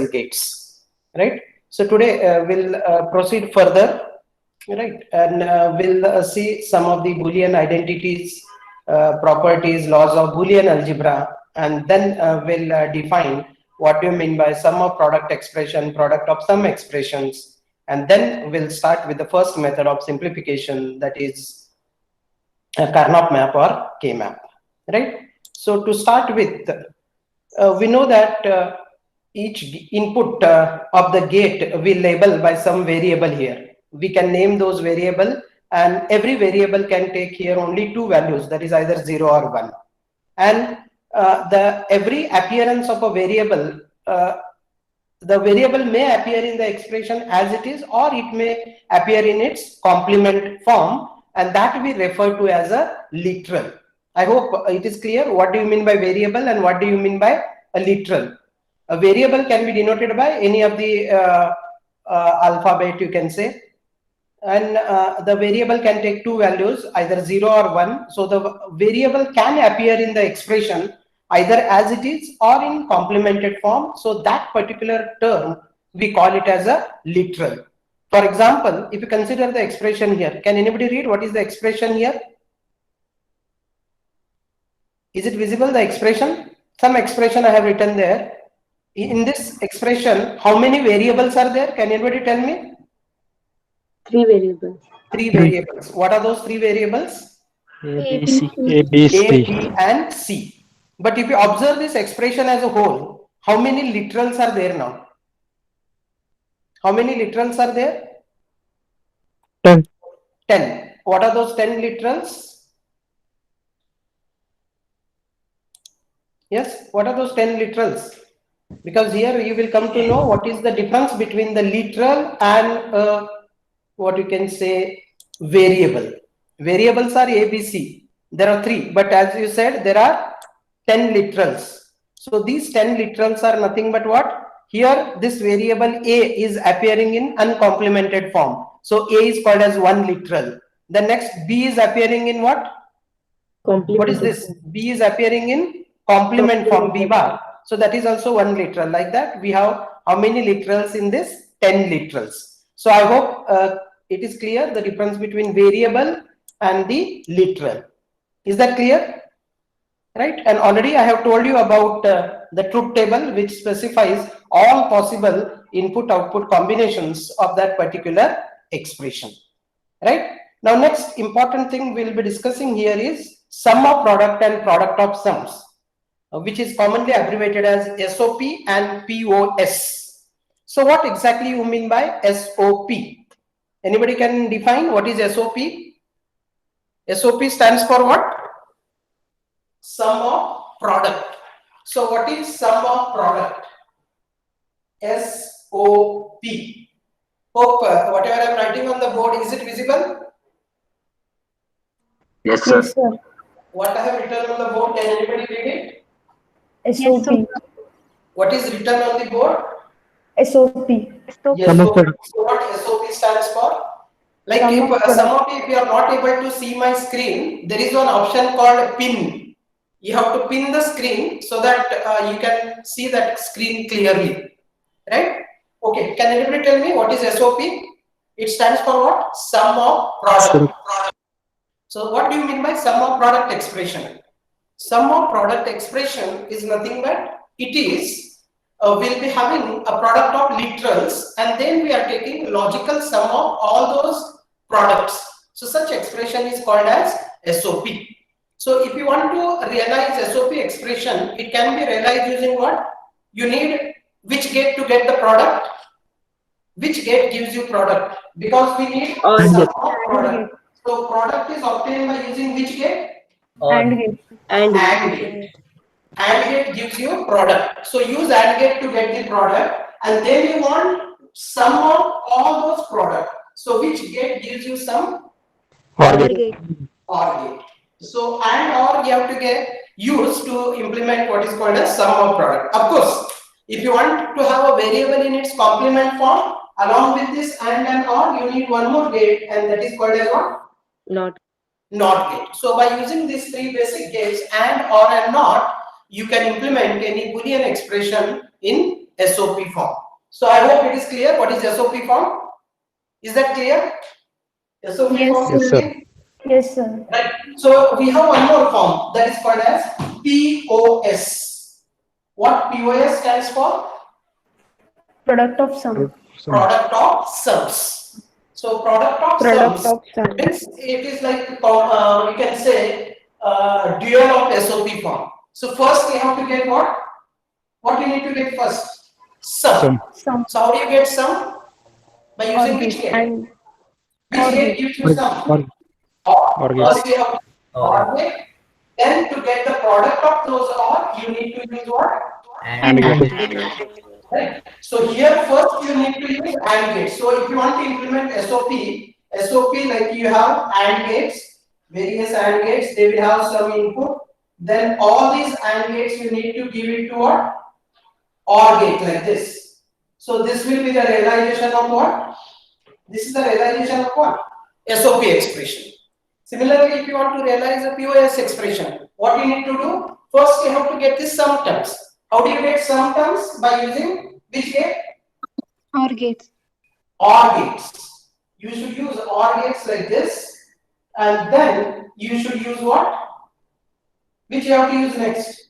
gates, right? So today we'll proceed further, right, and we'll see some of the Boolean identities, properties, laws of Boolean algebra, and then we'll define what do you mean by sum of product expression, product of sum expressions, and then we'll start with the first method of simplification, that is a Karnaugh map or K-map, right? So to start with, we know that each input of the gate we label by some variable here. We can name those variable, and every variable can take here only two values, that is either 0 or 1. And the every appearance of a variable, the variable may appear in the expression as it is, or it may appear in its complement form, and that we refer to as a literal. I hope it is clear what do you mean by variable and what do you mean by a literal. A variable can be denoted by any of the alphabet, you can say, and the variable can take two values, either 0 or 1. So the variable can appear in the expression either as it is or in complemented form. So that particular term we call it as a literal. For example, if you consider the expression here, can anybody read what is the expression here? Is it visible, the expression? Some expression I have written there. In this expression, how many variables are there? Can anybody tell me? 3 variables. 3 variables. What are those 3 variables? A, B, C. A, B, C. A, B, and C. But if you observe this expression as a whole, how many literals are there now? How many literals are there? 10. 10. What are those 10 literals? Yes, what are those 10 literals? Because here you will come to know what is the difference between the literal and what you can say variable. Variables are A, B, C. There are 3, but as you said, there are 10 literals. So these 10 literals are nothing but what? Here this variable A is appearing in uncomplemented form. So A is called as 1 literal. The next B is appearing in what? What is this? B is appearing in complement form, B bar. So that is also 1 literal. Like that, we have how many literals in this? 10 literals. So I hope it is clear the difference between variable and the literal. Is that clear? Right? And already I have told you about the truth table, which specifies all possible input-output combinations of that particular expression. Right? Now, next important thing we'll be discussing here is sum of product and product of sums, which is commonly abbreviated as SOP and POS. So what exactly you mean by SOP? Anybody can define what is SOP? SOP stands for what? Sum of product. So what is sum of product? SOP. Hope whatever I am writing on the board, is it visible? Yes, sir. Yes, sir. What I have written on the board, can anybody read it? SOP. What is written on the board? SOP. Yes, so what SOP stands for? Like if some of you, if you are not able to see my screen, there is one option called pin. You have to pin the screen so that you can see that screen clearly, right? Okay, can anybody tell me what is SOP? It stands for what? Sum of product. So what do you mean by sum of product expression? Sum of product expression is nothing but it is we'll be having a product of literals, and then we are taking logical sum of all those products. So such expression is called as SOP. So if you want to realize SOP expression, it can be realized using what? You need which gate to get the product? Which gate gives you product? Because we need sum of product. So product is obtained by using which gate? AND gate. AND gate. AND gate gives you product. So use AND gate to get the product, and then you want sum of all those products. So which gate gives you sum? OR gate. OR gate. So AND OR you have to get used to implement what is called as sum of product. Of course, if you want to have a variable in its complement form, along with this and OR, you need one more gate, and that is called as what? Not gate. So by using these 3 basic gates, and, OR, and not, you can implement any Boolean expression in SOP form. So I hope it is clear what is SOP form. Is that clear? SOP Yes, form. Yes, sir. Yes, sir. Right. So we have one more form that is called as POS. What POS stands for? Product of sum. Product of sums. So product of Product sums of sum. means it is like we can say dual of SOP form. So first we have to get what? What we need to get first? Sum. Sum. So how do you get sum? By using Or which gate. gate? And Which or gate gate. you choose sum? Or gate. First we have OR gate. Then to get the product of those OR, you need to use what? And gate. Right. So here first you need to use AND gate. So if you want to implement SOP like you have AND gates, various AND gates, they will have some input. Then all these AND gates you need to give it to what? OR gate like this. So this will be the realization of what? This is the realization of what? SOP expression. Similarly, if you want to realize a POS expression, what you need to do? First, you have to get the sum terms. How do you get sum terms? By using which gate? Or gates. OR gates. You should use OR gates like this, and then you should use what? Which you have to use next?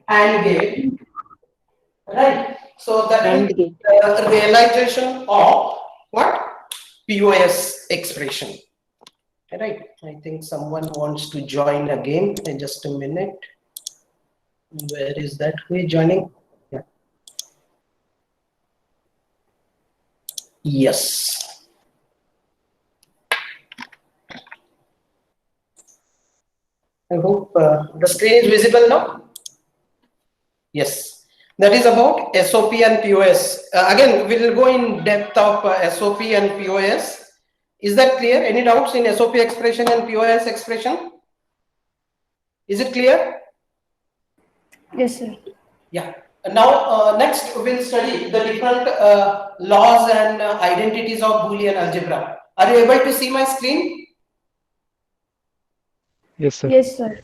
AND gate. Right. So that AND is gate. the realization of what? POS expression. Right. I think someone wants to join again. In just a minute. Where is that? Who is joining? Yeah. Yes. I hope the screen is visible now. Yes. That is about SOP and POS. Again, we will go in depth of SOP and POS. Is that clear? Any doubts in SOP expression and POS expression? Is it clear? Yes, sir. Yeah. Now, next we'll study the different laws and identities of Boolean algebra. Are you able to see my screen? Yes, sir. Yes, sir.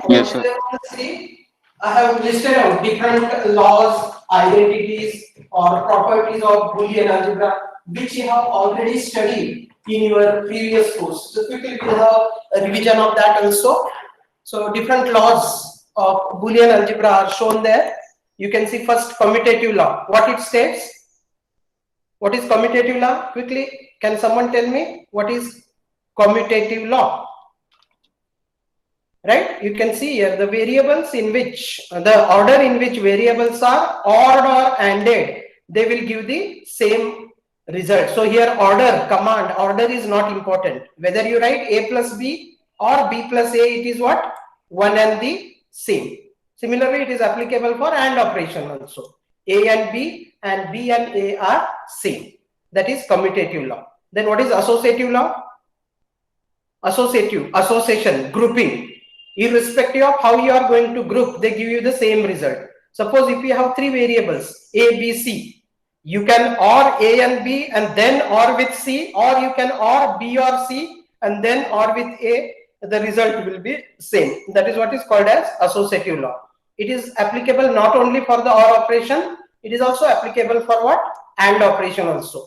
Yes, sir. See, I have listed out different laws, identities, or properties of Boolean algebra, which you have already studied in your previous course. So quickly we'll have a revision of that also. So different laws of Boolean algebra are shown there. You can see first commutative law. What it states? What is commutative law? Quickly, can someone tell me what is commutative law? Right? You can see here the variables in which the order in which variables are ORed or ANDed, they will give the same result. So here order, command, order is not important. Whether you write A plus B or B plus A, it is what? One and the same. Similarly, it is applicable for AND operation also. A and B and B and A are same. That is commutative law. Then what is associative law? Associative, association, grouping. Irrespective of how you are going to group, they give you the same result. Suppose if you have three variables, A, B, C, you can OR A and B and then OR with C, or you can OR B or C and then OR with A, the result will be same. That is what is called as associative law. It is applicable not only for the OR operation, it is also applicable for what? AND operation also.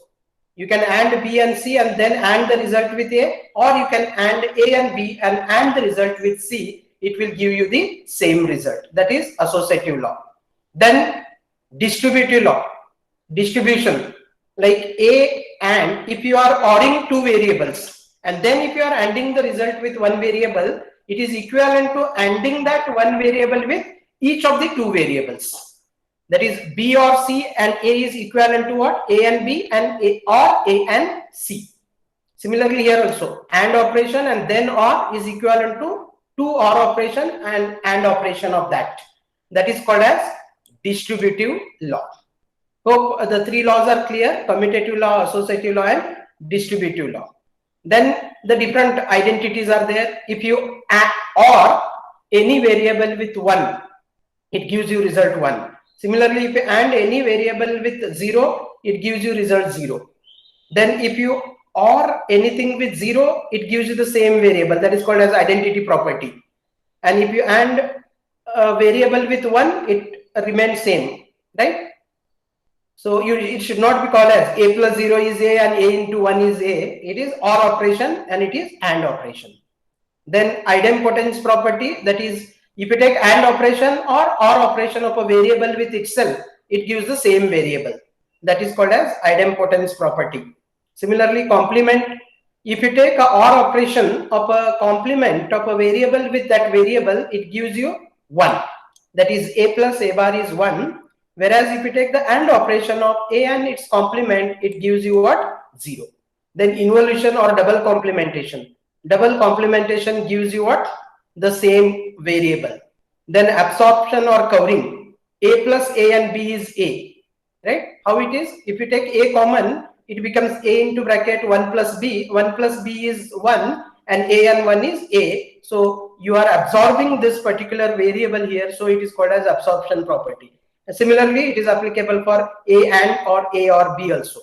You can AND B and C and then AND the result with A, or you can AND A and B and AND the result with C. It will give you the same result. That is associative law. Then distributive law. Distribution. Like A and if you are ORing two variables and then if you are ANDing the result with one variable, it is equivalent to ANDing that one variable with each of the two variables. That is B or C and A is equivalent to what? A and B and A or A and C. Similarly here also AND operation and then OR is equivalent to two OR operation and AND operation of that. That is called as distributive law. Hope the three laws are clear: commutative law, associative law and distributive law. Then the different identities are there. If you OR any variable with 1, it gives you result 1. Similarly, if you AND any variable with 0, it gives you result 0. Then if you OR anything with 0, it gives you the same variable. That is called as identity property. And if you AND a variable with 1, it remains same, right? So it should not be called as a plus 0 is a and a into 1 is a. It is OR operation and it is AND operation. Then idempotence property, that is, if you take AND operation or OR operation of a variable with itself, it gives the same variable. That is called as idempotence property. Similarly, complement, if you take a OR operation of a complement of a variable with that variable, it gives you 1. That is, a plus a bar is 1. Whereas if you take the AND operation of a and its complement, it gives you what? 0. Then involution or double complementation. Double complementation gives you what? The same variable. Then absorption or covering. A plus a and b is a. Right? How it is? If you take a common, it becomes a into bracket 1 plus b. 1 plus b is 1 and a and 1 is a. So you are absorbing this particular variable here. So it is called as absorption property. Similarly, it is applicable for a and or a or b also.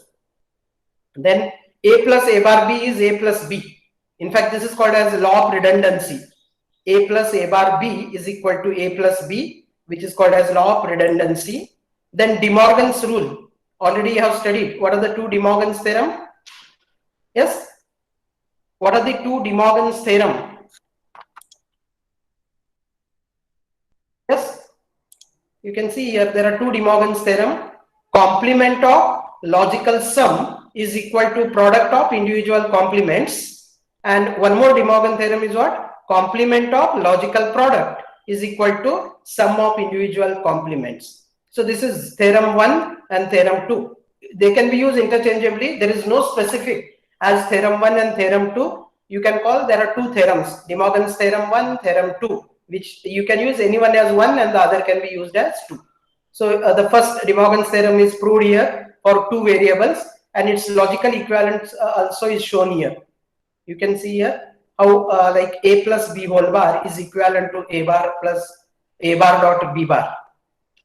Then a plus a bar b is a plus b. In fact, this is called as law of redundancy. A plus a bar b is equal to a plus b, which is called as law of redundancy. Then De Morgan's rule. Already you have studied. What are the two De Morgan's theorem? Yes? What are the two De Morgan's theorem? Yes? You can see here there are two De Morgan's theorem. Complement of logical sum is equal to product of individual complements. And one more De Morgan theorem is what? Complement of logical product is equal to sum of individual complements. So this is theorem 1 and theorem 2. They can be used interchangeably. There is no specific as theorem 1 and theorem 2. You can call, there are two theorems, De Morgan's theorem 1, theorem 2, which you can use anyone as 1 and the other can be used as 2. So the first De Morgan's theorem is proved here for two variables and its logical equivalent also is shown here. You can see here how like a plus b whole bar is equivalent to a bar plus a bar dot b bar.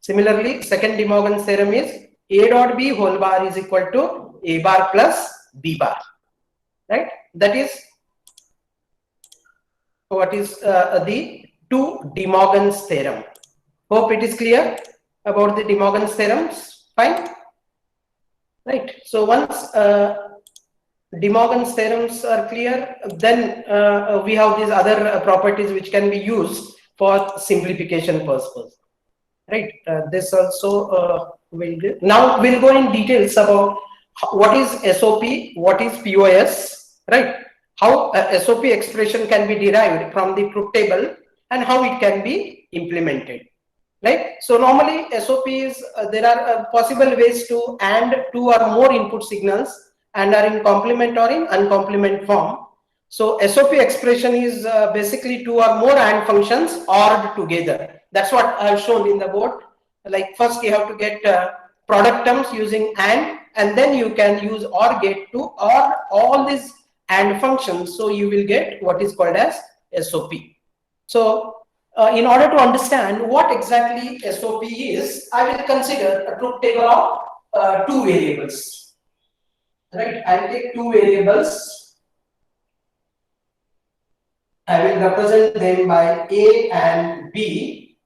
Similarly, second De Morgan's theorem is a dot b whole bar is equal to a bar plus b bar. Right? That is what is the two De Morgan's theorem. Hope it is clear about the De Morgan's theorems. Fine. Right. So once De Morgan's theorems are clear, then we have these other properties which can be used for simplification purposes. Right. This also will do. Now we'll go in details about what is SOP, what is POS, right? How SOP expression can be derived from the truth table and how it can be implemented. Right. So normally SOP is there are possible ways to AND two or more input signals and are in complement or in uncomplement form. So SOP expression is basically two or more AND functions ORed together. That's what I've shown in the board. Like first you have to get product terms using and then you can use OR gate to OR all these AND functions. So you will get what is called as SOP. So in order to understand what exactly SOP is, I will consider a truth table of two variables. Right? I'll take two variables. I will represent them by A and B,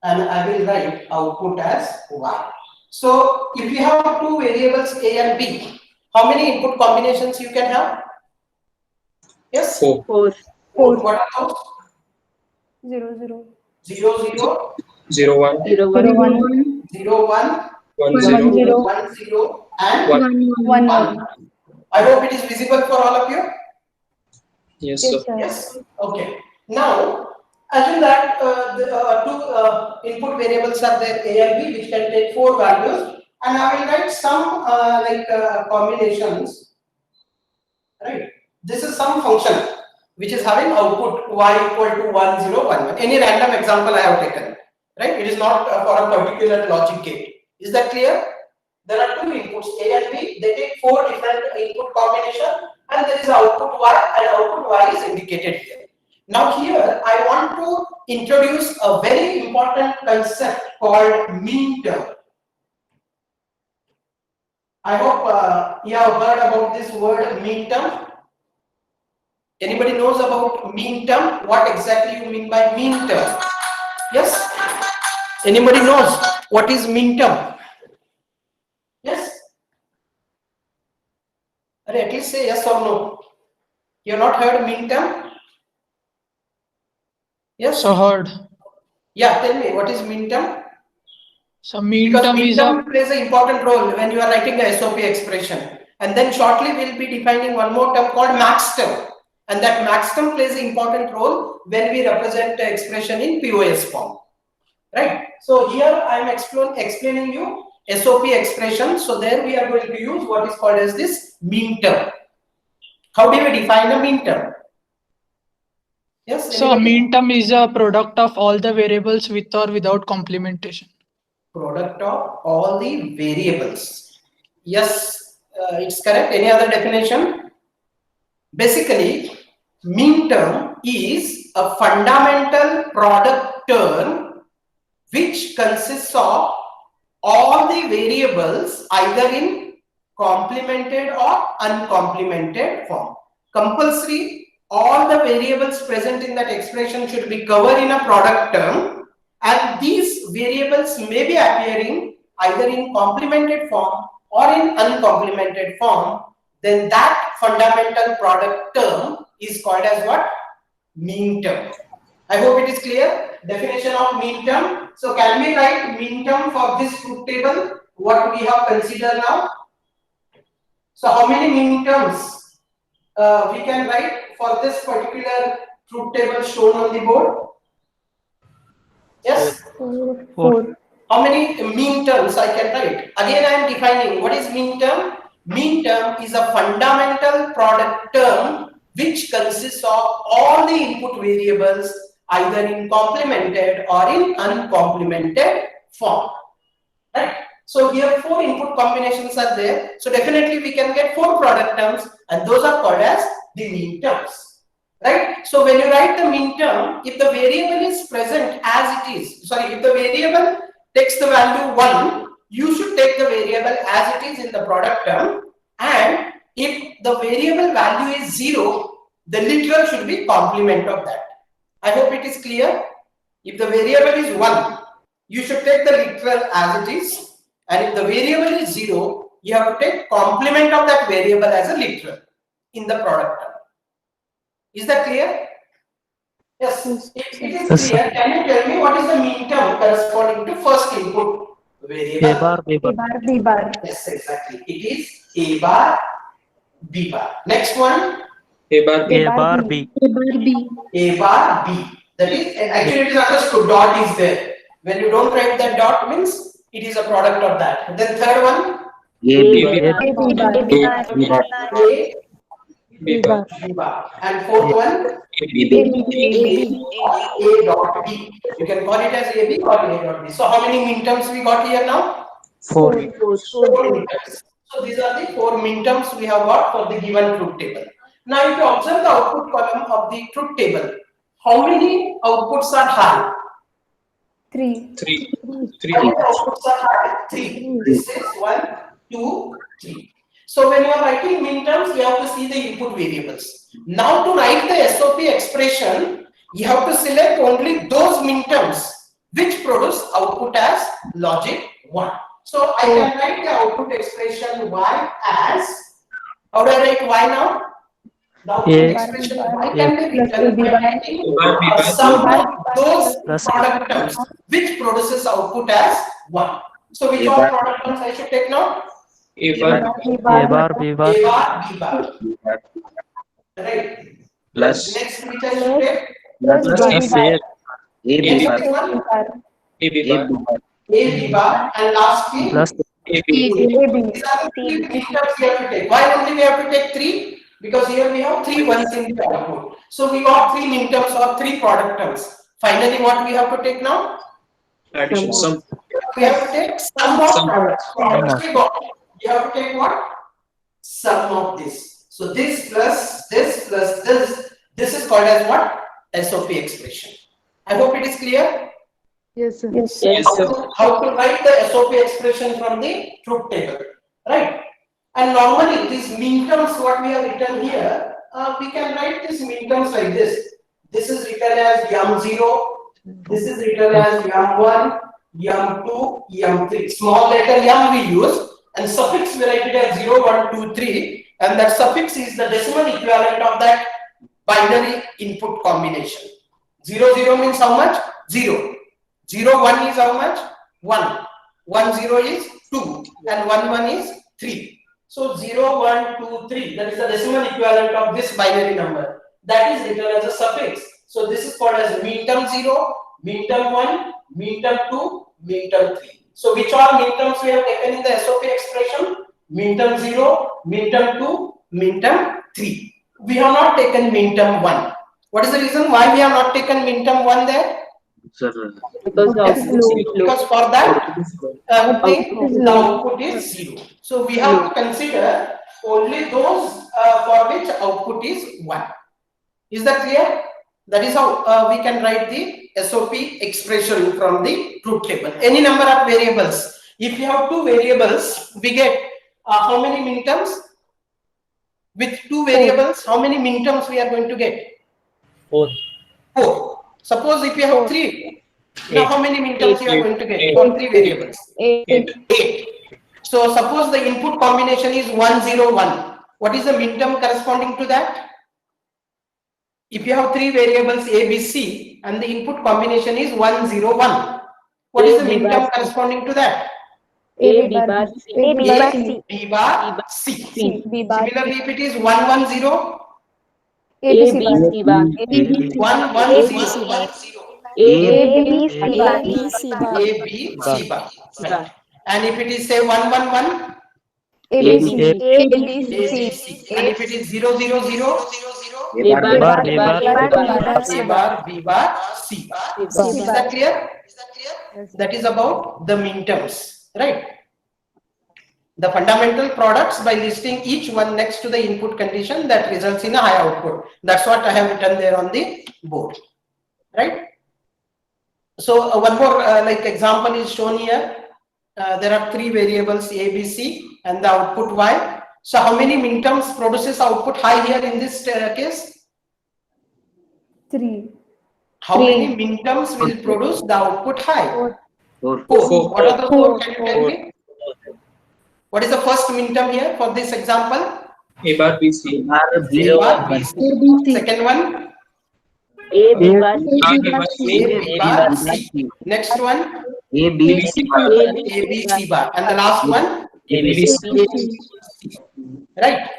and I will write output as Y. So if you have two variables A and B, how many input combinations you can have? Yes? 4. 4. What are those? 0, 0. 0, 0, 0, 1, 0, 1. 0, 1, 1, 0. 0, 1, 0, and 1, 1. I hope it is visible for all of you. yes, Yes, sir. sir. Yes. Okay. Now, assume that the two input variables are there, A and B, which can take 4 values, and I will write some combinations. Right. This is some function which is having output y equal to 1, 0, 1, 1. Any random example I have taken. Right. It is not for a particular logic gate. Is that clear? There are two inputs A and B. They take 4 different input combinations, and there is output Y, and output Y is indicated here. Now here I want to introduce a very important concept called minterm. I hope you have heard about this word minterm. Anybody knows about minterm? What exactly you mean by minterm? Yes? Anybody knows what is minterm? Yes? At least say yes or no. You have not heard mean term? Yes? So heard. Yeah, tell me, what is mean term? So mean Because term mean is term a plays an important role when you are writing a SOP expression. And then shortly we'll be defining one more term called max term. And that max term plays an important role when we represent the expression in POS form. Right? So here I am explaining you SOP expression. So there we are going to use what is called as this mean term. How do we define a mean term? Yes? so a anybody? mean term is a product of all the variables with or without complementation. Product of all the variables. Yes, it's correct. Any other definition? Basically, mean term is a fundamental product term which consists of all the variables either in complemented or uncomplemented form. Compulsory, all the variables present in that expression should be covered in a product term, and these variables may be appearing either in complemented form or in uncomplemented form. Then that fundamental product term is called as what? Mean term. I hope it is clear. Definition of mean term. So can we write mean term for this truth table? What we have considered now? So how many mean terms we can write for this particular truth table shown on the board? Yes? 4. How many mean terms I can write? Again, I am defining what is mean term. Mean term is a fundamental product term which consists of all the input variables either in complemented or in uncomplemented form. Right? So here 4 input combinations are there. So definitely we can get 4 product terms, and those are called as the mean terms. Right? So when you write the mean term, if the variable is present as it is, if the variable takes the value 1, you should take the variable as it is in the product term, and if the variable value is 0, the literal should be complement of that. I hope it is clear. If the variable is 1, you should take the literal as it is, and if the variable is 0, you have to take complement of that variable as a literal in the product term. Is that clear? Yes. If it is Yes, clear, can you tell me what is the mean term corresponding to first input variable? A bar, B A bar. bar, B bar. Yes, exactly. It is A bar, B bar. Next one, A bar A bar, B. A bar, B. A bar, B. That is, actually it is understood, dot is there. When you don't write that dot means it is a product of that. Then third one, A B bar. A, B bar B bar. And fourth one, A B A dot B. You can call it as AB or A dot B. So how many mean terms we got here now? 4. 4 mean terms. So these are the 4 mean terms we have got for the given truth table. Now if you observe the output column of the truth table, how many outputs are high? 3. 3 How many outputs are high? 3. This is 1, 2, 3. So when you are writing mean terms, you have to see the input variables. Now to write the SOP expression, you have to select only those mean terms which produce output as logic 1. So I can write the output expression Y as, how do I write Y now? The output A expression Y can be written by writing bar, B bar. sum of those Plus product terms which produces output as 1. So which all product terms I should take now? A bar A A bar, B bar. A bar, B bar. Right. Plus Next which I should take? Plus Plus B A. bar. A Next bar, one, bar. A B bar A, B bar, and lastly, Plus A B A B. these are the 3 mean terms we have to take. Why only we have to take 3? Because here we have 3 ones in the output. So we got 3 mean terms or 3 product terms. Finally, what we have to take now? addition sum We have to take sum of Sum. products. Products we got. You have to take what? Sum of this. So this plus this plus this. This is called as what? SOP expression. I hope it is clear. Yes, sir. Yes sir How to write the SOP expression from the truth table, right? And normally these mean terms what we have written here, we can write these mean terms like this. This is written as yum0, this is written as yum1, yum2, yum3. Small letter yum we use, and suffix we write it as 0, 1, 2, 3. and that suffix is the decimal equivalent of that binary input combination. 0 0 means how much? 0. 0 1 is how much? 1. 1 0 is 2 and 1 1 is 3. So 0 1 2 3, that is the decimal equivalent of this binary number, that is written as a suffix. So this is called as mean term 0, mean term 1, mean term 2, mean term 3. So which all mean terms we have taken in the SOP expression? Mean term 0, mean term 2, mean term 3. We have not taken mean term 1. What is the reason why we have not taken mean term 1 there? Because Yes, of because for that the output is 0. So we have to consider only those for which output is 1. Is that clear? That is how we can write the SOP expression from the truth table. Any number of variables. If you have two variables, we get how many minterms? With two variables, how many minterms we are going to get? 4. 4. Suppose if you have 3, now how many minterms you are going to get for 3 variables? 8. 8. So suppose the input combination is 1 0 1. What is the minterm corresponding to that? If you have 3 variables A, B, C and the input combination is 1 0 1, what is the minterm corresponding to that? A, B bar, C. A, B bar, C. B bar C. C. B bar. Similarly, if it is 1 1 0, A, B, C B, bar. C bar. 1 1 0 1 0, A, B, C bar. A, B, C bar. Right. And if it is say 1 1 1, A, B, C. A, A, B, A, B, C. C. And if it is 0 0 0, A bar, B B bar, bar, A bar, B bar, C bar. Is that clear? That is about the minterms, right? The fundamental products by listing each one next to the input condition that results in a high output. That's what I have written there on the board, right? So one more like example is shown here. There are 3 variables A, B, C and the output Y. So how many minterms produces output high here in this case? 3. How many minterms will produce the output high? 4. 4. What are the 4? Can you tell me? What is the first minterm here for this example? A bar B C. A bar, B, C. Second one, A, B bar, A bar A, C. B bar, C. Next one, A, B, C bar. A, B, C bar. And the last one, A B C. right?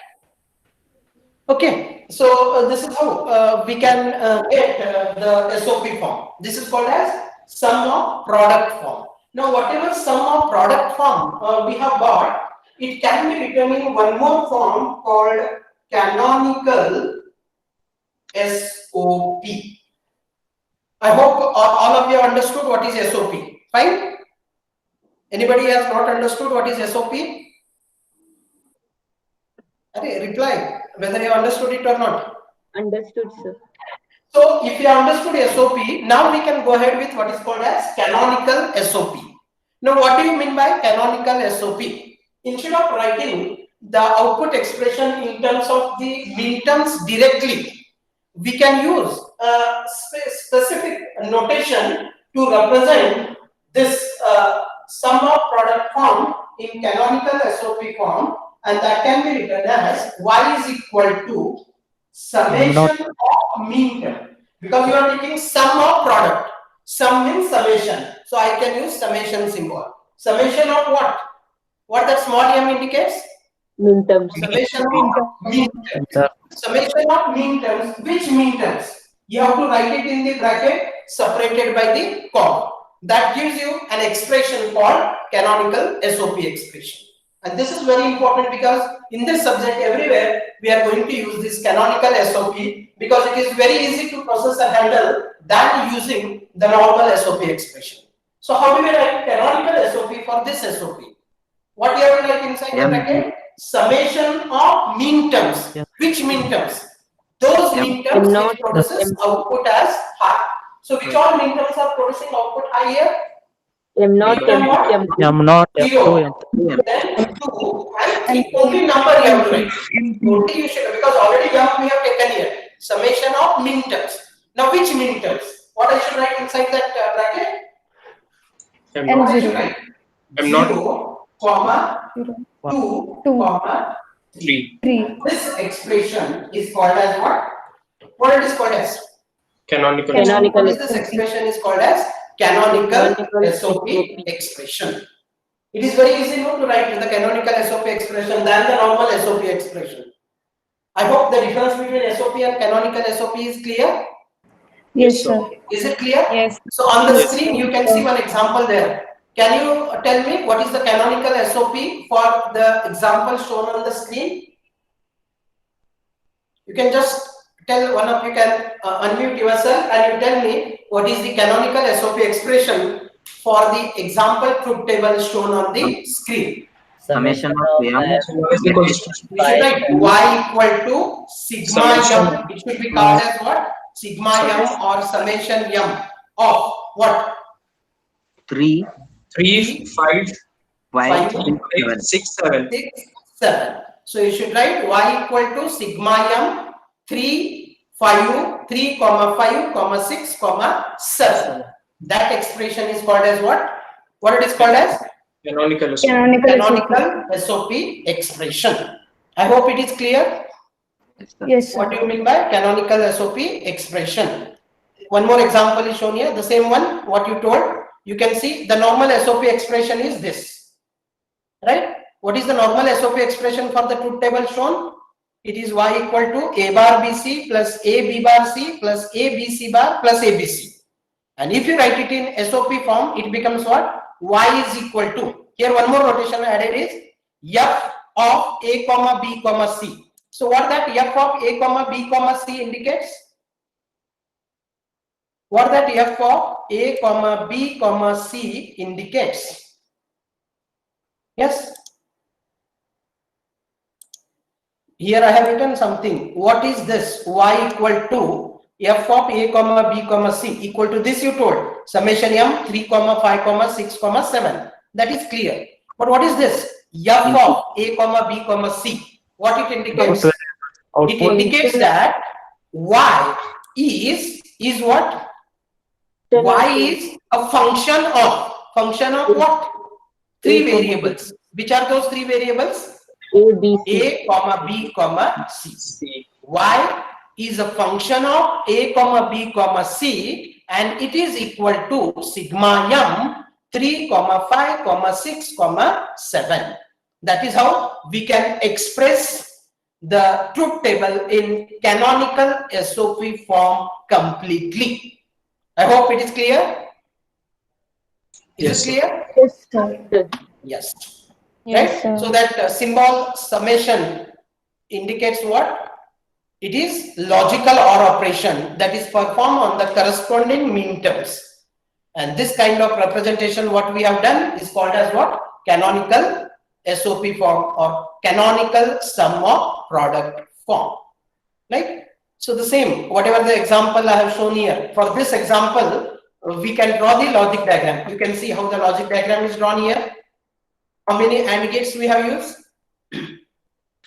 Okay, so this is how we can get the SOP form. This is called as sum of product form. Now, whatever sum of product form we have got, it can be written in one more form called canonical SOP. I hope all of you understood what is SOP. Fine? Anybody has not understood what is SOP? Okay, reply whether you understood it or not. Understood, sir. So if you understood SOP, now we can go ahead with what is called as canonical SOP. Now what do you mean by canonical SOP? Instead of writing the output expression in terms of the minterms directly, we can use a specific notation to represent this sum of product form in canonical SOP form, and that can be written as y is equal to summation of mean term, because you are taking sum of product. Sum means summation, so I can use summation symbol. Summation of what? What that small m indicates? Mean terms. Summation of mean terms. Summation of mean terms. Which mean terms? You have to write it in the bracket separated by the comma. That gives you an expression called canonical SOP expression. And this is very important because in this subject everywhere we are going to use this canonical SOP, because it is very easy to process and handle than using the normal SOP expression. So how do we write canonical SOP for this SOP? What you have to write inside the bracket? Summation of mean terms. Which mean terms? Those mean terms which produces output as high. So which all mean terms are producing output high here? M not M, M. M not M2 Zero. M3. Then 2 and 3. Only number you have to write. Only you should, because already M we have taken here. Summation of mean terms. Now which mean terms? What I should write inside that bracket? M And not. 0. M not. 0, comma, 2, comma, 3. 3. This expression is called as what? What it is called as? Canonical. Canonical. What is this expression is called as? Canonical Canonical SOP SOP. expression. It is very easy to write the canonical SOP expression than the normal SOP expression. I hope the difference between SOP and canonical SOP is clear. Yes, sir. Is it clear? Yes. So on the Yes. screen you can see one example there. Can you tell me what is the canonical SOP for the example shown on the screen? You can just tell, one of you can unmute yourself and you tell me what is the canonical SOP expression for the example truth table shown on the screen. Summation of m Y is equal to We should write y equal to sigma Summation. m. It should be called as what? Sigma m or summation m of what? 3 3, 5, 5 5, 6, 7. 6, 7. So you should write y equal to sigma m 3, 5, 3, 5, 6, 7. That expression is called as what? What it is called as? Canonical SOP. Canonical SOP expression. I hope it is clear. Yes, What sir. do you mean by canonical SOP expression? One more example is shown here. The same one, what you told. You can see the normal SOP expression is this. Right? What is the normal SOP expression for the truth table shown? It is y equal to a bar bc plus a b bar c plus a bc bar plus abc. And if you write it in SOP form, it becomes what? Y is equal to. Here one more notation added is f of a comma b comma c. So what that f of a comma b comma c indicates? What that f of a comma b comma c indicates? Yes. Here I have written something. What is this? Y equal to f of a comma b comma c equal to this you told. Summation m 3 comma 5 comma 6 comma 7. That is clear. But what is this? F of a comma b comma c. What it indicates? It indicates that y is what? Y is a function of what? Three variables. Which are those three variables? A, B, C. A comma B comma C. C. Y is a function of A comma B comma C and it is equal to sigma m 3 comma 5 comma 6 comma 7. That is how we can express the truth table in canonical SOP form completely. I hope it is clear. Is Yes, it clear? Yes, sir. Yes. Yes, Right? sir. So that symbol summation indicates what? It is logical OR operation that is performed on the corresponding mean terms. And this kind of representation what we have done is called as what? Canonical SOP form or canonical sum of product form. Right? So the same, whatever the example I have shown here. For this example, we can draw the logic diagram. You can see how the logic diagram is drawn here. How many AND gates we have used?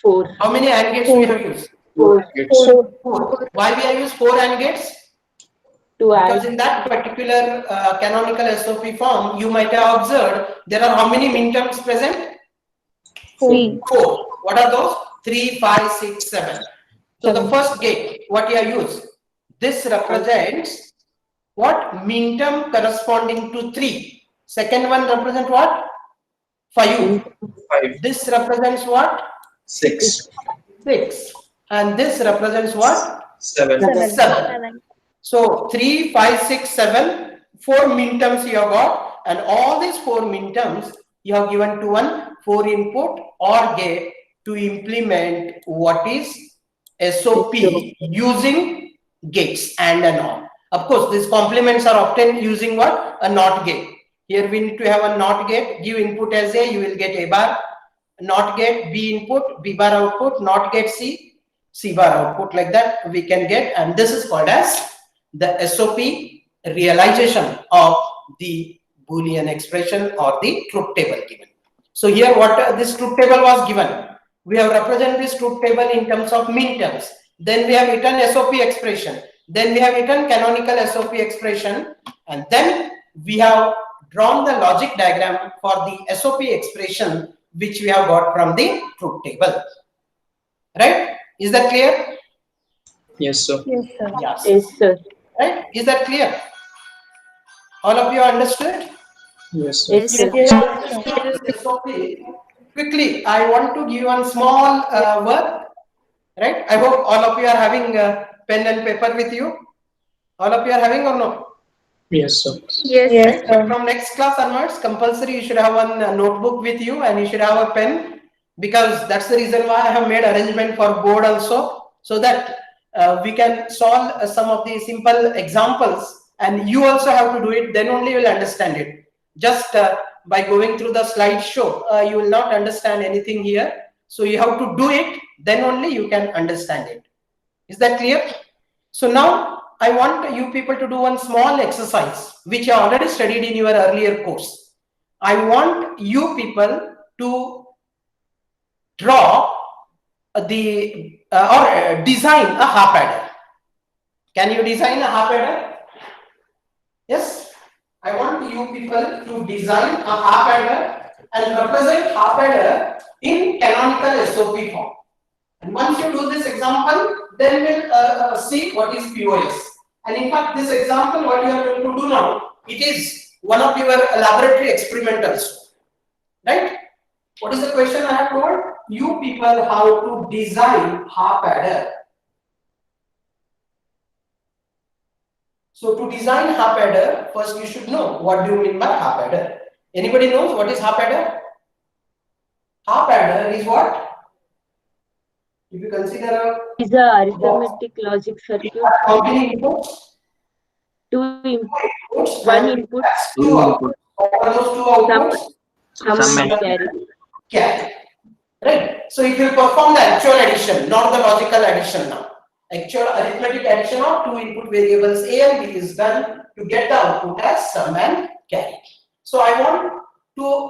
4. How many AND gates we have used? 4. It's 4. Why we have used 4 AND gates? To Because add in that particular canonical SOP form, you might have observed there are how many min terms present? 3. 4. What are those? 3, 5, 6, 7. So the first gate, what you have used? This represents what? Min term corresponding to 3. Second one represent what? 5. 5, This represents what? 6, 6. And this represents what? 7. 7. So 3, 5, 6, 7, 4 min terms you have got, and all these 4 min terms you have given to one 4 input OR gate to implement what is SOP using gates and an OR. Of course, these complements are obtained using what? A NOT gate. Here we need to have a NOT gate. Give input as A, you will get A bar. NOT gate, B input, B bar output. NOT gate C, C bar output. Like that we can get, and this is called as the SOP realization of the Boolean expression or the truth table given. So here what this truth table was given. We have represented this truth table in terms of min terms. Then we have written SOP expression. Then we have written canonical SOP expression. And then we have drawn the logic diagram for the SOP expression which we have got from the truth table. Right? Is that clear? Yes, sir. Yes, sir. Yes. Yes, sir. Right? Is that clear? All of you understood? Yes, sir. Yes, sir. Quickly, I want to give one small work. Right? I hope all of you are having pen and paper with you. All of you are having or no? Yes, sir. Yes, Right? sir. From next class onwards, compulsory you should have one notebook with you and you should have a pen, because that's the reason why I have made arrangement for board also, so that we can solve some of the simple examples, and you also have to do it, then only you will understand it. Just by going through the slideshow, you will not understand anything here. So you have to do it, then only you can understand it. Is that clear? So now I want you people to do one small exercise, which you already studied in your earlier course. I want you people to draw design a half adder. Can you design a half adder? Yes. I want you people to design a half adder and represent half adder in canonical SOP form. And once you do this example, then we'll see what is POS. And in fact, this example, what you are going to do now, it is one of your laboratory experimentals, right? What is the question I have told? You people how to design half adder. So to design half adder, first you should know what do you mean by half adder. Anybody knows what is half adder? Half adder is what? If you consider Is a arithmetic logic circuit. how many inputs? Two inputs. Inputs One and input. two outputs. What are those two outputs? Sum and carry. Carry. Right. So it will perform the actual addition, not the logical addition now. Actual arithmetic addition of two input variables A and B is done to get the output as sum and carry. So I want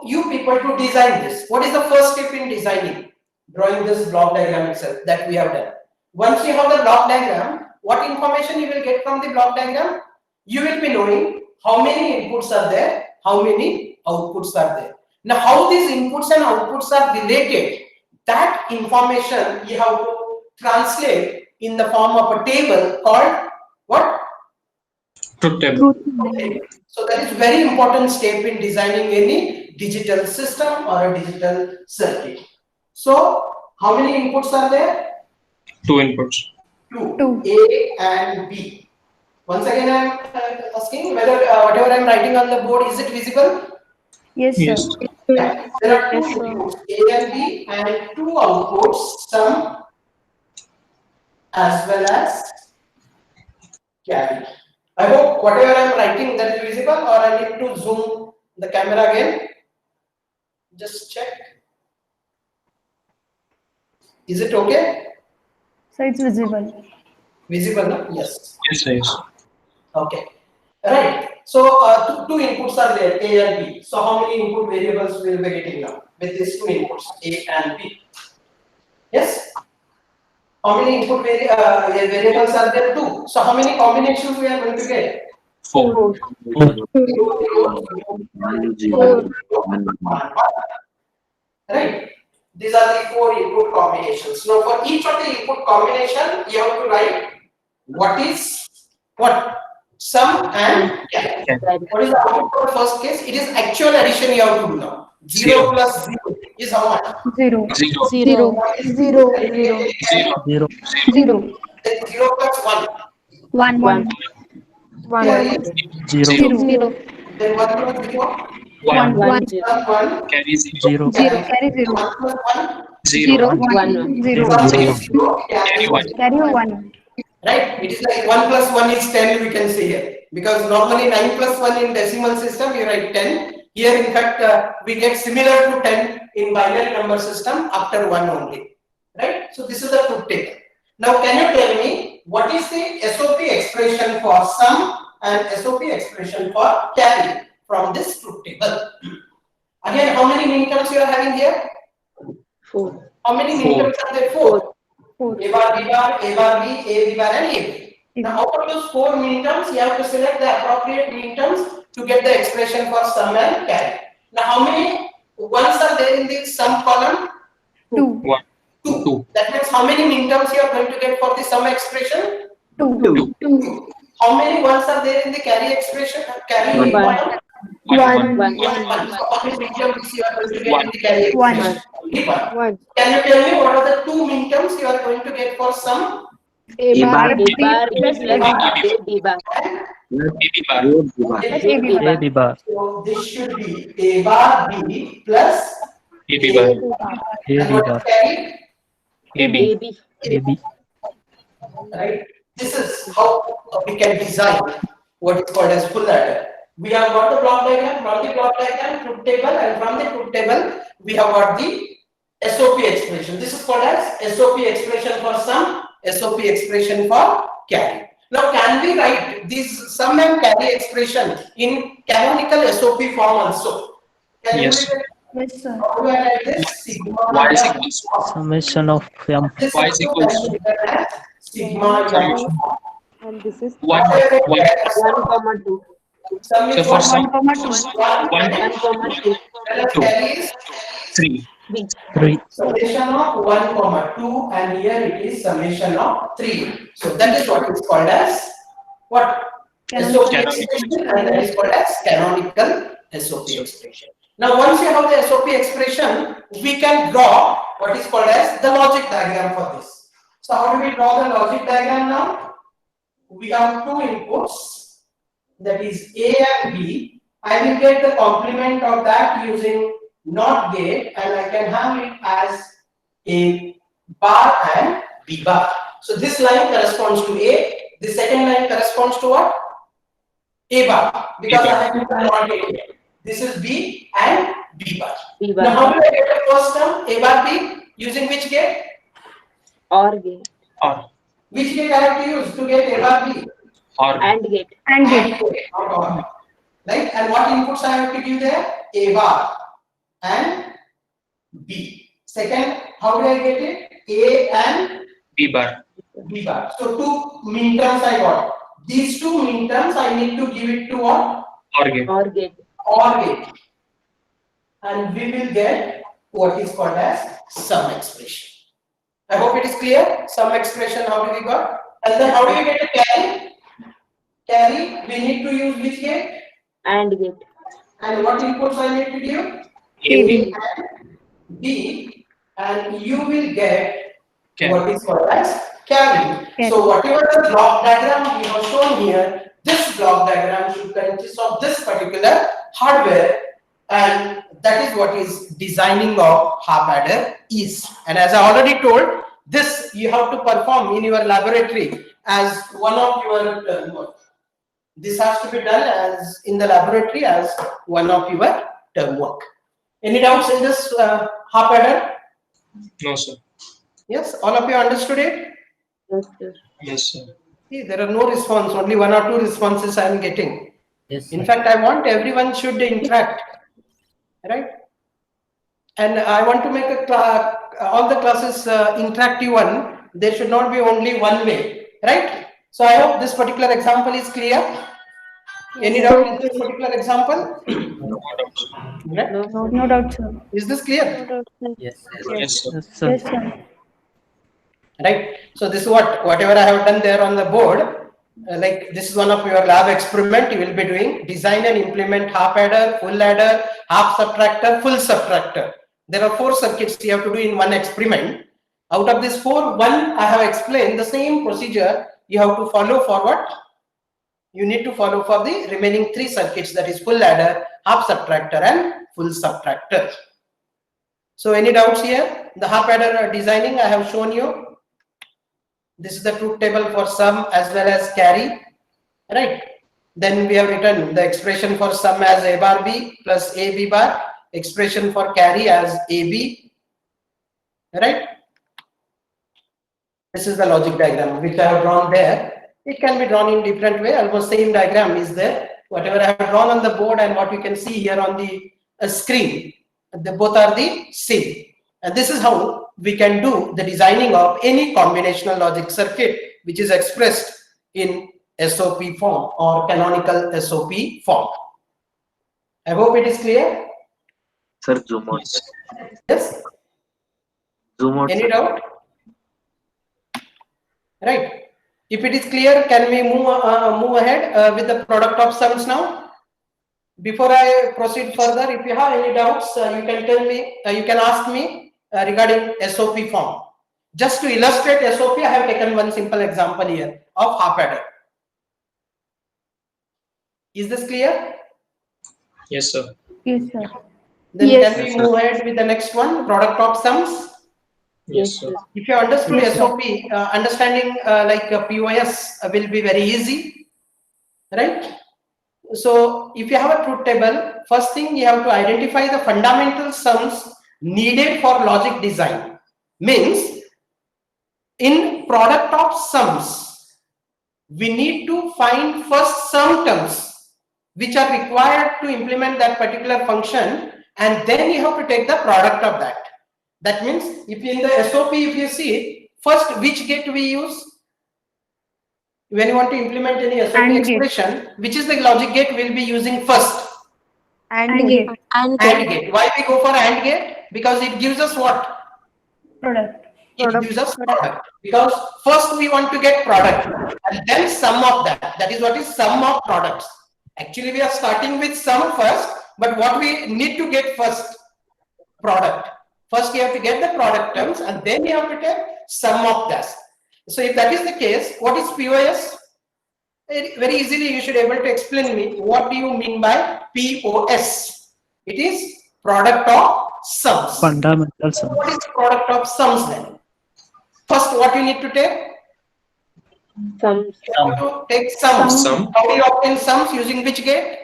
you people to design this. What is the first step in designing? Drawing this block diagram itself that we have done. Once you have the block diagram, what information you will get from the block diagram? You will be knowing how many inputs are there, how many outputs are there. Now, how these inputs and outputs are related, that information you have to translate in the form of a table called what? Truth table. So that is very important step in designing any digital system or a digital circuit. So how many inputs are there? Two inputs. Two. A and B. Once again, I am asking whether whatever I am writing on the board, is it visible? Yes, Yes. sir. Yeah. There are two Yes, sir. inputs, A and B, and two outputs, sum as well as carry. I hope whatever I am writing that is visible, or I need to zoom the camera again. Just check. Is it okay? So it's visible. Visible, no? Yes. Yes, yes. Okay. Right. So two inputs are there, A and B. So how many input variables will we be getting now with these two inputs, A and B? Yes. How many input variables are there? Two. So how many combinations we are going to get? Four. Right. These are the four input combinations. Now for each of the input combination, you have to write what is what? Sum and carry. What is the output for the first case? It is actual addition you have to do now. 0 plus 0 is how much? 0. Zero. 0. 0. 0. Zero. 0. 0 plus 1. 1. 1. Carry. 0. 0. Then 1 plus 0. 1. 1 Plus 1. Carry 0. 0. Carry 0. 1 plus 1. 0. 1 0. Carry 0. Carry 1. Carry 1. Right? It is like 1 plus 1 is 10, we can say here. Because normally 9 plus 1 in decimal system, you write 10. Here, in fact, we get similar to 10 in binary number system after 1 only. Right? So this is the truth table. Now, can you tell me what is the SOP expression for sum and SOP expression for carry from this truth table? Again, how many min terms you are having here? 4. How many min terms are there? 4. 4. A bar, B bar, A bar, B, A, B bar, and A, B. Now, out of those 4 min terms, you have to select the appropriate min terms to get the expression for sum and carry. Now, how many ones are there in the sum column? 2. 2. 2. That means how many minterms you are going to get for the sum expression? 2. 2. How many ones are there in the carry expression? Carry One. minterm? 1. 1. So how many minterms you are going to get in the carry One. expression? Only one. 1. Can you tell me what are the two minterms you are going to get for sum? A bar A bar B plus plus A B bar. AB bar. plus A B bar. A B bar. So this should be A bar B plus AB bar. A B bar. A and B what bar. is carry? AB. AB. A B. Right? This is how we can design what is called as full adder. We have got the block diagram, from the block diagram, truth table, and from the truth table, we have got the SOP expression. This is called as SOP expression for sum, SOP expression for carry. Now, can we write this sum and carry expression in canonical SOP form also? Can you Yes. write it? Yes, sir. How do I write this? Sigma Y is equals to Summation of M. This Y is equals to sigma summation. And this is 1. 1 comma 2. Sum is So for sum, 1, 1 comma 2. carry is 3. 3. 3. summation of 1 comma 2, and here it is summation of 3. So that is what is called as what? SOP expression, and that is called as canonical SOP expression. Now once you have the SOP expression, we can draw what is called as the logic diagram for this. So how do we draw the logic diagram now? We have two inputs, that is A and B. I will get the complement of that using NOT gate, and I can have it as A bar and B bar. So this line corresponds to A, the second line corresponds to what? A bar, because I have NOT gate. This is B and B bar. B Now bar. how do I get the first term, A bar B, using which gate? OR gate. Or. Which gate I have to use to get A bar B? Or. AND gate. And B. And gate, not OR. Right? And what inputs I have to give there? A bar and B. Second, how do I get it? A and B bar. B bar. So two minterms I got. These two minterms I need to give it to what? Or gate. OR gate. OR gate. And we will get what is called as sum expression. I hope it is clear. Sum expression, how do we got? And then how do we get a carry? Carry, we need to use which gate? AND gate. And what inputs I need to give? AB. And B, and you will get Carry. what is called as carry. Carry. So whatever the block diagram we have shown here, this block diagram should consist of this particular hardware, and that is what is designing of half adder is. And as I already told, this you have to perform in your laboratory as one of your term work. This has to be done as in the laboratory as one of your term work. Any doubts in this half adder? No, sir. Yes, all of you understood it? Yes, sir. Yes, sir. See, there are no response, only one or two responses I am getting. Yes. In fact, I want everyone should interact, right? And I want to make all the classes interactive one. There should not be only one way, right? So I hope this particular example is clear. Any doubt in this particular example? No doubts. Right? No doubt, sir. Is this clear? Yes. Yes, sir. Yes, sir. Yes, sir. Right? So this is whatever I have done there on the board. Like this is one of your lab experiment you will be doing. Design and implement half adder, full adder, half subtractor, full subtractor. There are 4 circuits you have to do in one experiment. Out of these 4, one I have explained the same procedure you have to follow for what? You need to follow for the remaining 3 circuits, that is full adder, half subtractor and full subtractor. So any doubts here? The half adder designing I have shown you. This is the truth table for sum as well as carry, right? Then we have written the expression for sum as A bar B plus A B bar, expression for carry as AB, right? This is the logic diagram which I have drawn there. It can be drawn in different way. Almost same diagram is there. Whatever I have drawn on the board and what you can see here on the screen, they both are the same. And this is how we can do the designing of any combinational logic circuit which is expressed in SOP form or canonical SOP form. I hope it is clear. Sir, zoom out. Yes. Zoom out. Any doubt? right? If it is clear, can we move ahead with the product of sums now? Before I proceed further, if you have any doubts, you can tell me, you can ask me regarding SOP form. Just to illustrate SOP, I have taken one simple example here of half adder. Is this clear? Yes, sir. Yes, sir. Then Yes, can we sir. move ahead with the next one, product of sums? Yes, sir. If you understood Yes, sir. SOP, understanding POS will be very easy, right? So if you have a truth table, first thing you have to identify the fundamental sums needed for logic design. Means in product of sums, we need to find first sum terms which are required to implement that particular function, and then you have to take the product of that. That means if in the SOP, if you see, first which gate we use? When you want to implement any SOP AND gate. expression, which is the logic gate we'll be using first? And gate. And AND gate. Why we go for AND gate? Because it gives us what? Product. It gives us product. Because first we want to get product and then sum of that. That is what is sum of products. Actually, we are starting with sum first, but what we need to get first? Product. First, you have to get the product terms and then you have to take sum of that. So if that is the case, what is POS? Very easily you should be able to explain me what do you mean by POS? It is product of sums. Fundamental sums. What is product of sums then? First, what you need to take? sums. You have to take sums. Sum. How do you obtain sums? Using which gate?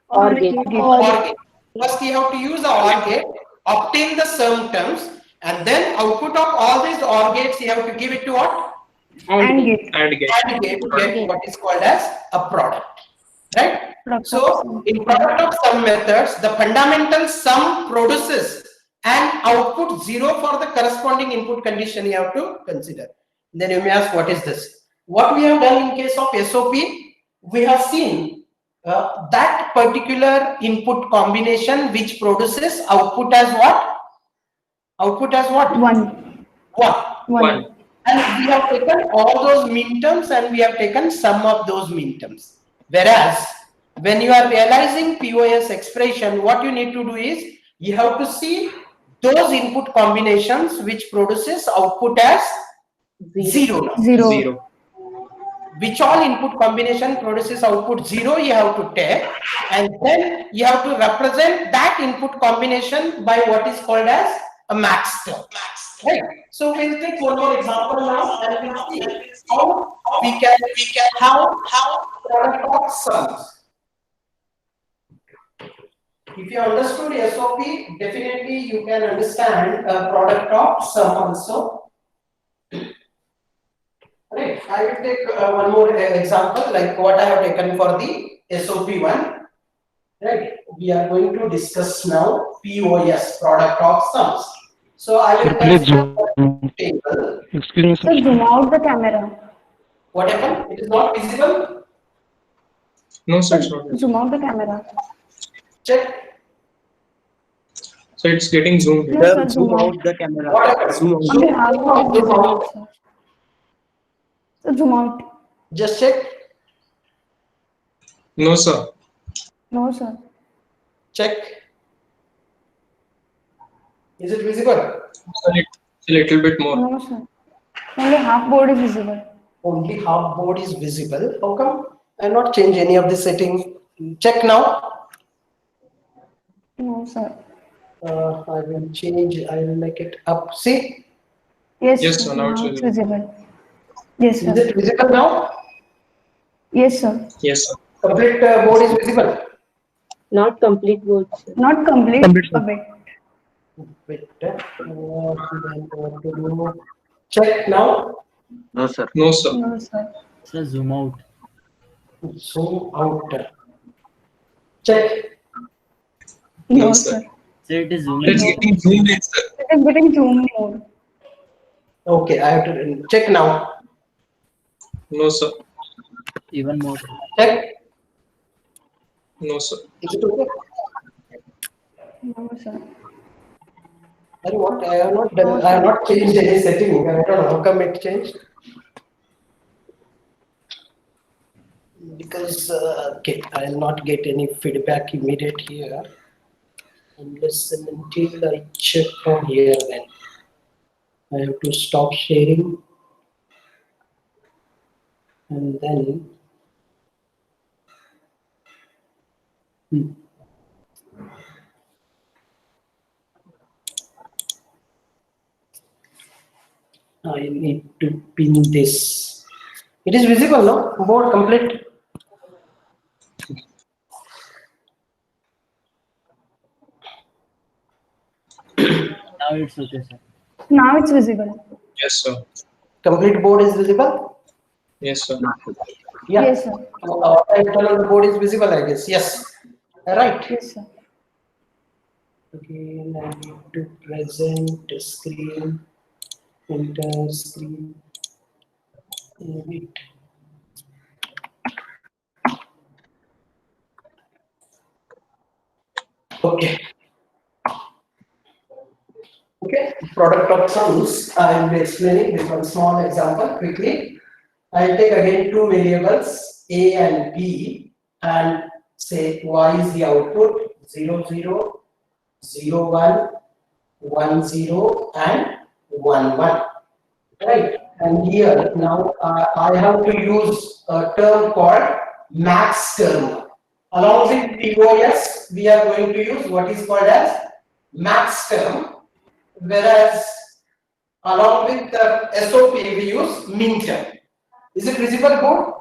Or gate. OR gate. First, you have to use the OR gate, obtain the sum terms, and then output of all these OR gates, you have to give it to what? And gate. And gate. And gate to get what is called as a product, right? Product of So sum. in product of sum methods, the fundamental sum produces an output 0 for the corresponding input condition you have to consider. Then you may ask, what is this? What we have done in case of SOP, we have seen that particular input combination which produces output as what? Output as what? One. One. And we have taken all those mean terms and we have taken sum of those mean terms. Whereas when you are realizing POS expression, what you need to do is you have to see those input combinations which produces output as zero. Zero. Which all input combination produces output 0 you have to take, and then you have to represent that input combination by what is called as a max term. Right. So we'll take one more example now and we'll see how we can how product of sums. If you understood SOP, definitely you can understand product of sum also. Right. I will take one more example like what I have taken for the SOP one. Right. We are going to discuss now POS, product of sums. So I will Please consider zoom. table. Excuse me, So sir. zoom out the camera. What happened? It is not visible. No, sir, it's not. Zoom out the camera. Check. So it's getting zoomed in. No, sir, zoom out. the camera. What happened? Zoom out. On behalf of Zoom out. sir. So zoom out. Just check. No, sir. No, sir. Check. Is it visible? It's a little bit more. No, sir. Only half board is visible. Only half board is visible. How come? I not change any of the setting. Check now. No, sir. I will change. I will make it up. See, Yes, Yes, sir. sir, now it's Now it's visible. Yes, is sir. it visible now? Yes, sir. Yes, sir. Complete board is visible. Not complete words. sir. Not complete, Complete, sir. a bit. Wait. What to do? Check now. No, sir. No, sir. No, sir. Sir, zoom out. Zoom out. Check. No, No, sir. sir. Sir, it is zooming. It's getting zoomed in, sir. It is getting zoom mode. Okay, I have to check now. No, sir. Even more. Check. No, sir. Is it okay? No, sir. I have not done. I have not changed any setting. I don't know how come it changed. because okay, I'll not get any feedback immediate here unless and until I check from here. Then I have to stop sharing and then. I need to pin this. It is visible, no? Board complete. Now it's okay, sir. Now it's visible. Yes, sir. Complete board is visible. Yes, sir. Yeah. Yes, sir. Title on the board is visible, I guess. Yes. Right. Yes, sir. Again, I need to present the screen, enter screen, edit. Okay. Okay, product of sums. I will be explaining with one small example quickly. I'll take again two variables A and B and say Y is the output 0, 0, 0, 1, 1, 0 and 1, 1. Right. And here now I have to use a term called max term. Along with POS, we are going to use what is called as max term. Whereas along with the SOP, we use min term. Is it visible, board?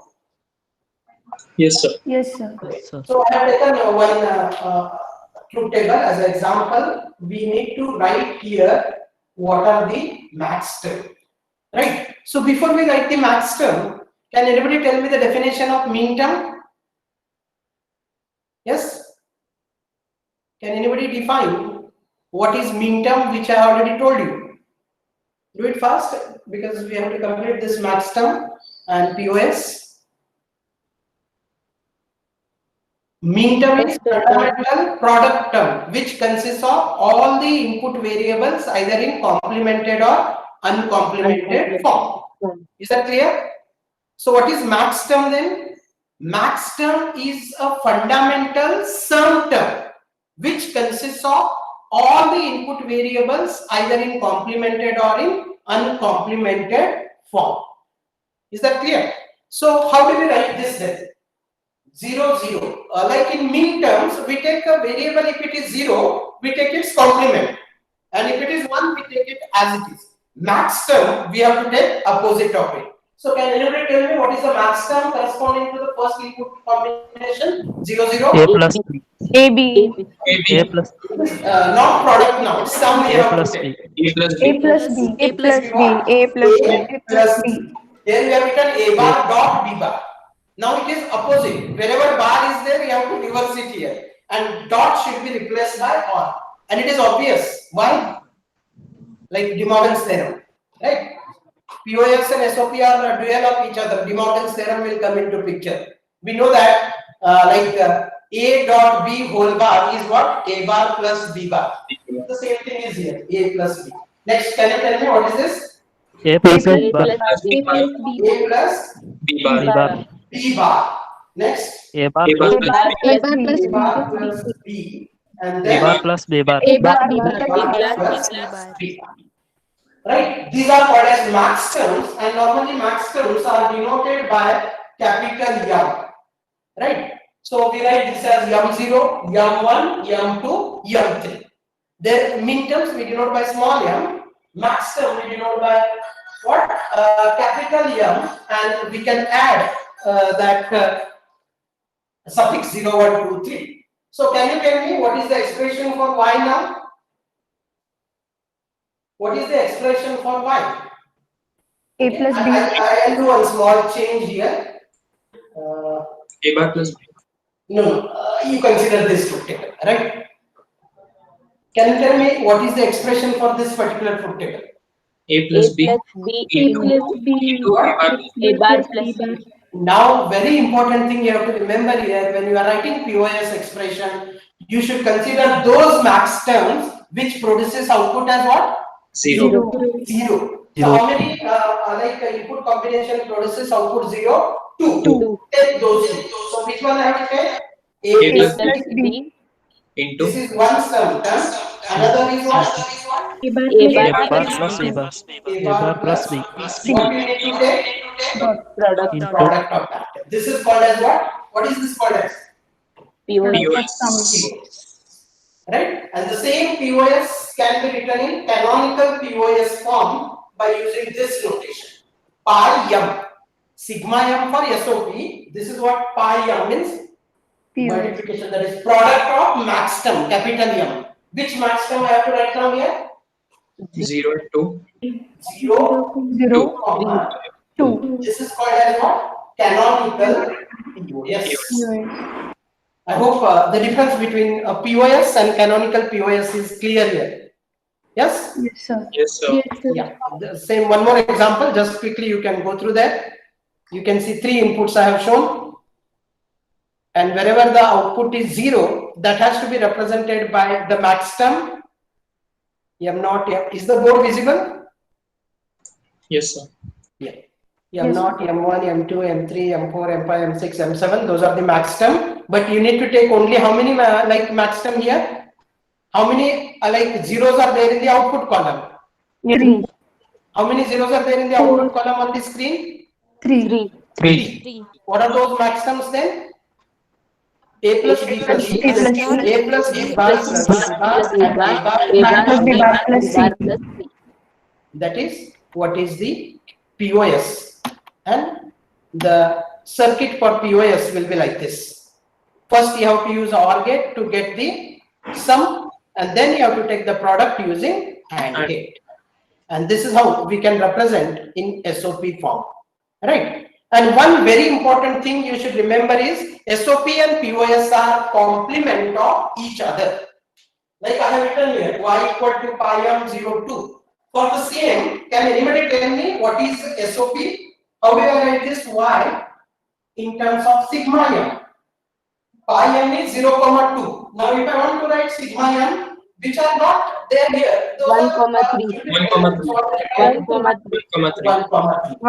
Yes, sir. Yes, sir. Sir. So I have taken one truth table as an example. We need to write here what are the max term, right? So before we write the max term, can anybody tell me the definition of min term? Yes? Can anybody define what is min term, which I already told you? Do it fast because we have to complete this max term and POS. Min term is fundamental product term, which consists of all the input variables either in complemented or uncomplemented form. Is that clear? So what is max term then? Max term is a fundamental sum term, which consists of all the input variables either in complemented or in uncomplemented form. Is that clear? So how do we write this then? 0, 0. Like in min terms, we take a variable, if it is 0, we take its complement. And if it is 1, we take it as it is. Max term, we have to take opposite of it. So can anybody tell me what is the max term corresponding to the first input combination? 0, 0? A plus B. AB. A plus Not product now, sum we A have plus to B. take. A plus A B. plus B. A plus B. A plus B. A plus B. Here we have written A bar dot B bar. Now it is opposite. Wherever bar is there, you have to reverse it here. And dot should be replaced by or. And it is obvious. Why? Like De Morgan's theorem. Right? POS and SOP are dual of each other. De Morgan's theorem will come into picture. We know that A dot B whole bar is what? A bar plus B bar. The same thing is here. A plus B. Next, can you tell me what is this? A plus B A bar. plus B. A plus B B bar. bar. B bar. Next, A bar A bar plus B. A bar plus A bar plus B. And B then bar plus B bar. A bar A plus bar plus B. Right? These are called as max terms, and normally max terms are denoted by capital M. Right? So we write this as M0, M1, M2, M3. Then min terms we denote by small m, max term we denote by what? Capital M, and we can add that suffix 0, 1, 2, 3. So can you tell me what is the expression for y now? What is the expression for y? A plus B. I'll do one small change here. A bar plus B. No, you consider this fruit table, right? Can you tell me what is the expression for this particular fruit table? A plus B. Into A bar plus B. Now, very important thing you have to remember here, when you are writing POS expression, you should consider those max terms which produces output as what? 0. 0. So how many input combination produces output 0? 2. Take those two. So which one I have to take? A A plus plus B. B. into This is one term. Another is what? A bar A plus bar B. plus B bar. A A bar bar plus plus B. What you need to take? Product Into Product of that. This is called as what? What is this called as? POS. Right? And the same POS can be written in canonical POS form by using this notation. Pi m. Sigma m for SOP. This is what pi m means. Multiplication, that is product of max term, capital M. Which max term I have to write down here? 0 to 0, 0, comma 2. This is called as what? Canonical POS. POS. I hope the difference between POS and canonical POS is clear here. Yes? Yes, sir. yes, sir. Yes, sir. Yeah. The same one more example, just quickly you can go through that. You can see 3 inputs I have shown. And wherever the output is 0, that has to be represented by the max term. M naught, M. Is the board visible? Yes, sir. Yeah. M naught, M1, M2, M3, M4, M5, M6, M7. Those are the max term. But you need to take only how many like max term here? How many like zeros are there in the output column? 3. How many zeros are there in the output column on the screen? 3. 3. What are those max terms then? A plus B plus C, A plus B. A plus B bar plus C bar and A bar Plus B bar plus C. That is what is the POS, and the circuit for POS will be like this. First you have to use OR gate to get the sum, and then you have to take the product using AND gate. And this is how we can represent in SOP form, right? And one very important thing you should remember is SOP and POS are complement of each other. Like I have written here, y equal to pi m 0 2. For the same, can anybody tell me what is SOP? How do I write this y in terms of sigma m? Pi m is 0, 2. Now if I want to write sigma m, which are not there here, those 1, are 3. 1, 3.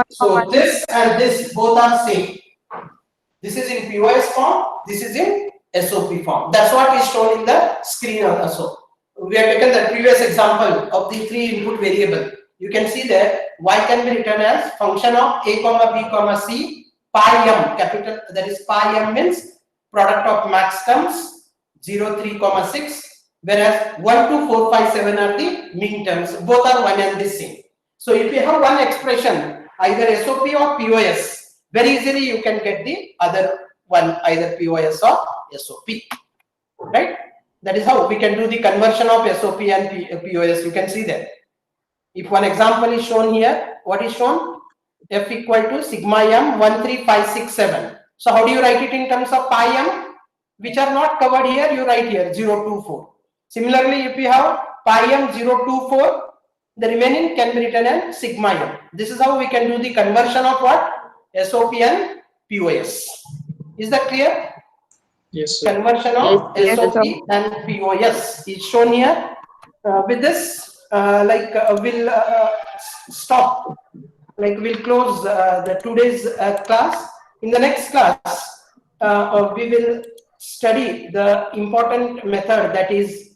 So this and this both are same. This is in POS form, this is in SOP form. That's what is shown in the screen also. We have taken the previous example of the 3 input variable. You can see that y can be written as function of a comma b comma c pi m, capital, that is pi m means product of max terms 0, 3, 6, whereas 1, 2, 4, 5, 7 are the min terms. Both are one and the same. So if you have one expression, either SOP or POS, very easily you can get the other one, either POS or SOP, right? That is how we can do the conversion of SOP and POS. You can see that. If one example is shown here, what is shown? F equal to sigma m 13567. So how do you write it in terms of pi m? Which are not covered here, you write here 024. Similarly, if you have pi m 024, the remaining can be written as sigma m. This is how we can do the conversion of what? SOP and POS. Is that clear? Yes, sir. Conversion of Yes, SOP sir. and POS is shown here. With this, we'll stop. Like we'll close the today's class. In the next class, we will study the important method, that is